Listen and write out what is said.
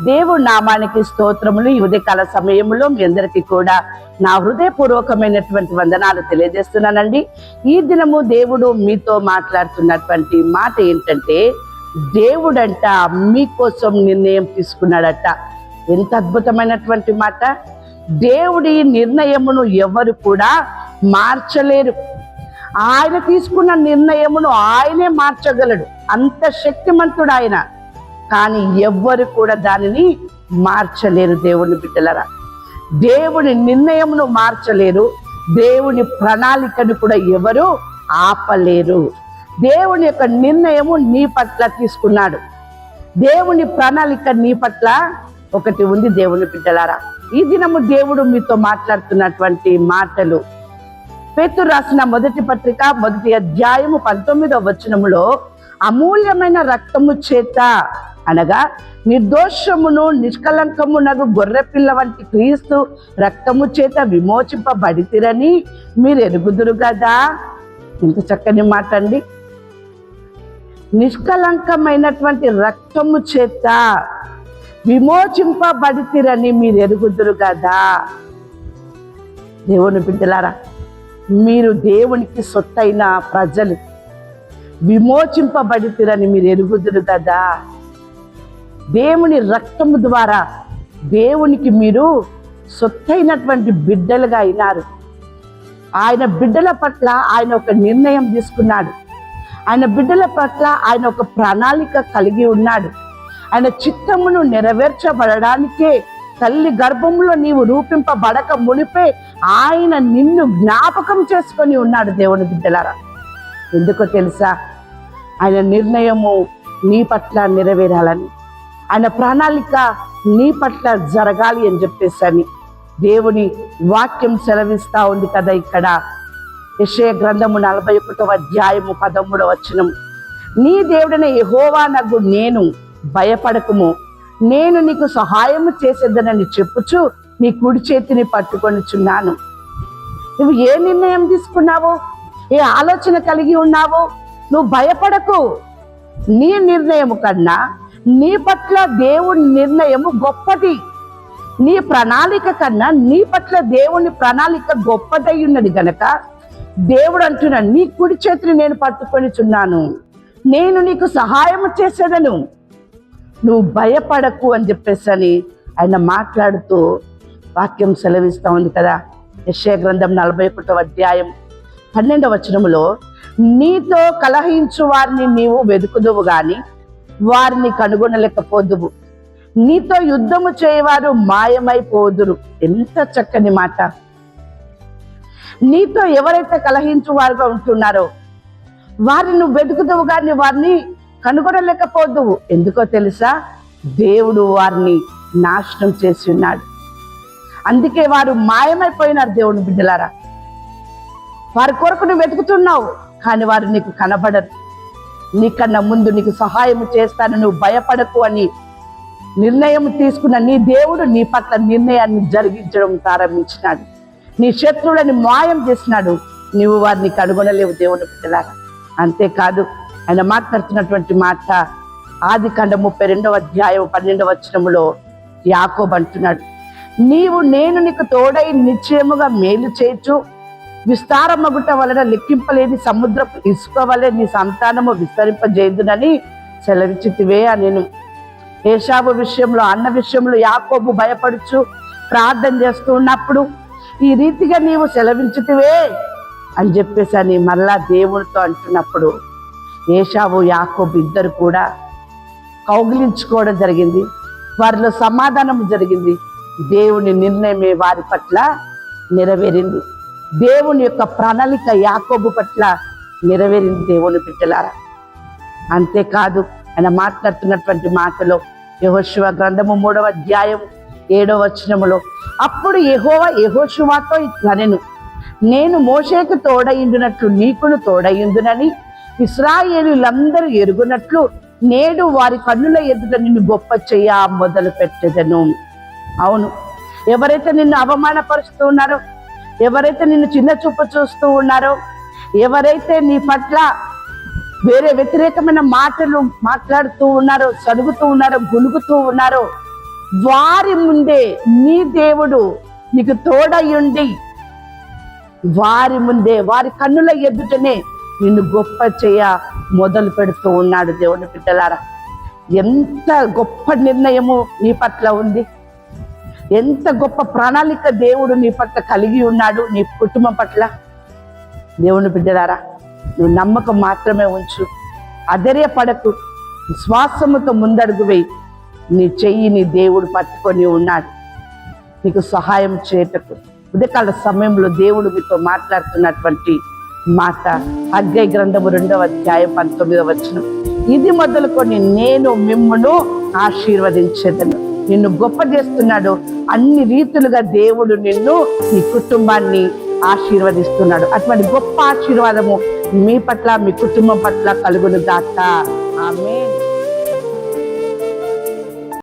దేవుడి నామానికి స్తోత్రములు. ఈ ఉదయకాల సమయంలో మీ అందరికీ కూడా నా హృదయపూర్వకమైనటువంటి వందనాలు తెలియజేస్తున్నానండి. ఈ దినము దేవుడు మీతో మాట్లాడుతున్నటువంటి మాట ఏంటంటే, దేవుడంట మీకోసం నిర్ణయం తీసుకున్నాడట. ఎంత అద్భుతమైనటువంటి మాట! దేవుడి నిర్ణయమును ఎవరు కూడా మార్చలేరు. ఆయన తీసుకున్న నిర్ణయమును ఆయనే మార్చగలడు. అంత శక్తిమంతుడు ఆయన. కానీ ఎవ్వరు కూడా దానిని మార్చలేరు. దేవుని బిడ్డలరా, దేవుని నిర్ణయమును మార్చలేరు. దేవుని ప్రణాళికను కూడా ఎవరు ఆపలేరు. దేవుని యొక్క నిర్ణయము నీ పట్ల తీసుకున్నాడు. దేవుని ప్రణాళిక నీ పట్ల ఒకటి ఉంది. దేవుని బిడ్డలారా, ఈ దినము దేవుడు మీతో మాట్లాడుతున్నటువంటి మాటలు పేతురు రాసిన మొదటి పత్రిక 1వ అధ్యాయము 19వ వచనములో, అమూల్యమైన రక్తము చేత అనగా నిర్దోషమును నిష్కలంకమునగు గొర్రెపిల్ల వంటి క్రీస్తు రక్తము చేత విమోచింపబడితిరని మీరు ఎరుగుదురు కదా. ఇంత చక్కని మాట అండి. నిష్కలంకమైనటువంటి రక్తము చేత విమోచింపబడితిరని మీరు ఎరుగుదురు కదా. దేవుని బిడ్డలారా, మీరు దేవునికి సొత్తైన ప్రజలు. విమోచింపబడితిరని మీరు ఎరుగుదురు కదా. దేవుని రక్తము ద్వారా దేవునికి మీరు సొత్తైనటువంటి బిడ్డలుగా అయినారు. ఆయన బిడ్డల పట్ల ఆయన ఒక నిర్ణయం తీసుకున్నాడు. ఆయన బిడ్డల పట్ల ఆయన ఒక ప్రణాళిక కలిగి ఉన్నాడు. ఆయన చిత్తమును నెరవేర్చబడడానికే తల్లి గర్భంలో నీవు రూపింపబడక మునిపే ఆయన నిన్ను జ్ఞాపకం చేసుకొని ఉన్నాడు. దేవుని బిడ్డలారా, ఎందుకో తెలుసా? ఆయన నిర్ణయము నీ పట్ల నెరవేరాలని, ఆయన ప్రణాళిక నీ పట్ల జరగాలి అని చెప్పేసని దేవుని వాక్యం సెలవిస్తా ఉంది కదా. ఇక్కడ యెషయా గ్రంథము 41వ అధ్యాయము 13వ వచనం, నీ దేవుడైన యెహోవానగు నేను, భయపడకుము, నేను నీకు సహాయము చేసేదనని చెప్పుచు నీ కుడి చేతిని పట్టుకొనిచున్నాను. నువ్వు ఏ నిర్ణయం తీసుకున్నావో, ఏ ఆలోచన కలిగి ఉన్నావో, నువ్వు భయపడకు. నీ నిర్ణయము కన్నా నీ పట్ల దేవుని నిర్ణయము గొప్పది. నీ ప్రణాళిక కన్నా నీ పట్ల దేవుని ప్రణాళిక గొప్పదై ఉన్నది గనక దేవుడు అంటున్నాడు, నీ కుడి చేతిని నేను పట్టుకొనిచున్నాను, నేను నీకు సహాయము చేసేదను, నువ్వు భయపడకు అని చెప్పేసి ఆయన మాట్లాడుతూ వాక్యం సెలవిస్తూ ఉంది కదా. యెషయా గ్రంథం 41వ అధ్యాయం 12వ వచనములో, నీతో కలహించు వారిని నీవు వెతుకుదువు గాని వారిని కనుగొనలేకపోదువు, నీతో యుద్ధము చేయవారు మాయమైపోదురు. ఎంత చక్కని మాట! నీతో ఎవరైతే కలహించు వారుగా ఉంటున్నారో వారిని నువ్వు వెతుకుదువు కానీ వారిని కనుగొనలేకపోదువు. ఎందుకో తెలుసా? దేవుడు వారిని నాశనం చేసి ఉన్నాడు. అందుకే వారు మాయమైపోయినారు. దేవుని బిడ్డలారా, వారి కొరకు నువ్వు వెతుకుతున్నావు కానీ వారు నీకు కనబడరు. నీకన్నా ముందు నీకు సహాయం చేస్తాను, నువ్వు భయపడకు అని నిర్ణయం తీసుకున్న నీ దేవుడు నీ పట్ల నిర్ణయాన్ని జరిగించడం ప్రారంభించినాడు. నీ శత్రువులని మాయం చేసినాడు. నువ్వు వారిని కనుగొనలేవు. దేవుని బిడ్డలారా, అంతేకాదు ఆయన మాట్లాడుతున్నటువంటి మాట ఆదికాండం 32వ అధ్యాయం 12వ వచనములో యాకోబు అంటున్నాడు, నేను నీకు తోడై నిశ్చయముగా మేలు చేయొచ్చు, విస్తారమగుట వలన లెక్కింపలేని సముద్రపు ఇసుక వలె నీ సంతానము విస్తరింపజేయుదునని సెలవిచ్చితివే అని. ఏశావు విషయంలో, అన్న విషయంలో యాకోబు భయపడుచు ప్రార్థన చేస్తూ ఉన్నప్పుడు ఈ రీతిగా నీవు సెలవించితివే అని చెప్పేసి అని మళ్ళా దేవునితో అంటున్నప్పుడు ఏశావు యాకోబు ఇద్దరు కూడా కౌగిలించుకోవడం జరిగింది. వారిలో సమాధానం జరిగింది. దేవుని నిర్ణయమే వారి పట్ల నెరవేరింది. దేవుని యొక్క ప్రణాళిక యాకోబు పట్ల నెరవేరింది. దేవుని బిడ్డలారా, అంతేకాదు ఆయన మాట్లాడుతున్నటువంటి మాటలో యెహోషువ గ్రంథము 3వ అధ్యాయం 7వ వచనములో, అప్పుడు యెహోవా యెహోషువతో ఇట్లనెను, నేను మోషేకు తోడయిండునట్లు నీకును తోడయిందునని ఇశ్రాయేలీయులందరూ ఎరుగునట్లు నేడు వారి కన్నుల ఎదుట నిన్ను గొప్ప చెయ్య మొదలు పెట్టెదను. అవును, ఎవరైతే నిన్ను అవమానపరుస్తూ ఉన్నారో, ఎవరైతే నిన్ను చిన్న చూపు చూస్తూ ఉన్నారో, ఎవరైతే నీ పట్ల వేరే వ్యతిరేకమైన మాటలు మాట్లాడుతూ ఉన్నారో, సరుగుతూ ఉన్నారో, గునుగుతూ ఉన్నారో, వారి ముందే నీ దేవుడు నీకు తోడయుండి వారి ముందే వారి కన్నుల ఎదుటనే నిన్ను గొప్ప చేయ మొదలు పెడుతూ ఉన్నాడు. దేవుని బిడ్డలారా, ఎంత గొప్ప నిర్ణయము నీ పట్ల ఉంది, ఎంత గొప్ప ప్రణాళిక దేవుడు నీ పట్ల కలిగి ఉన్నాడు, నీ కుటుంబం పట్ల. దేవుని బిడ్డలారా, నువ్వు నమ్మకం మాత్రమే ఉంచు, అధైర్యపడకు, విశ్వాసముతో ముందడుగు వేయి. నీ చెయ్యిని దేవుడు పట్టుకొని ఉన్నాడు నీకు సహాయం చేయటకు. ఉదయకాల సమయంలో దేవుడు మీతో మాట్లాడుతున్నటువంటి మాట హగ్గై గ్రంథము 2వ అధ్యాయం 19వ వచనం. ఇది మొదలుకొని నేను మిమ్మును ఆశీర్వదించేదను. నిన్ను గొప్ప చేస్తున్నాడు. అన్ని రీతులుగా దేవుడు నిన్ను, నీ కుటుంబాన్ని ఆశీర్వదిస్తున్నాడు. అటువంటి గొప్ప ఆశీర్వాదము మీ పట్ల, మీ కుటుంబం పట్ల కలుగును గాక. ఆమేన్.